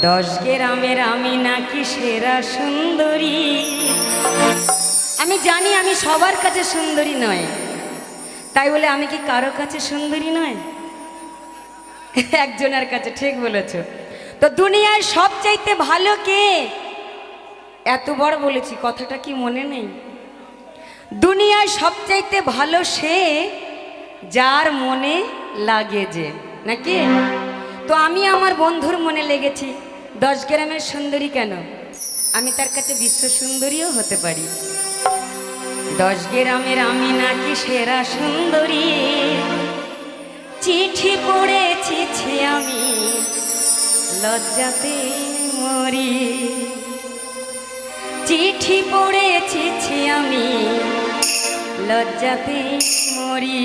10 গ্রামের আমি নাকি সেরা সুন্দরী। আমি জানি আমি সবার কাছে সুন্দরী নয়, তাই বলে আমি কি কারো কাছে সুন্দরী নয়? একজনের কাছে। ঠিক বলেছ। তো দুনিয়ায় সবচাইতে ভালো কে? এতবার বলেছি, কথাটা কি মনে নেই? দুনিয়ায় সবচাইতে ভালো সে যার মনে লাগে যে, নাকি? তো আমি আমার বন্ধুর মনে লেগেছি। 10 গ্রামের সুন্দরী কেন, আমি তার কাছে বিশ্ব সুন্দরীও হতে পারি। 10 গ্রামের আমি নাকি সেরা সুন্দরী। চিঠি পড়েছি আমি লজ্জাতে মরি। চিঠি পড়েছি আমি লজ্জাতে মরি।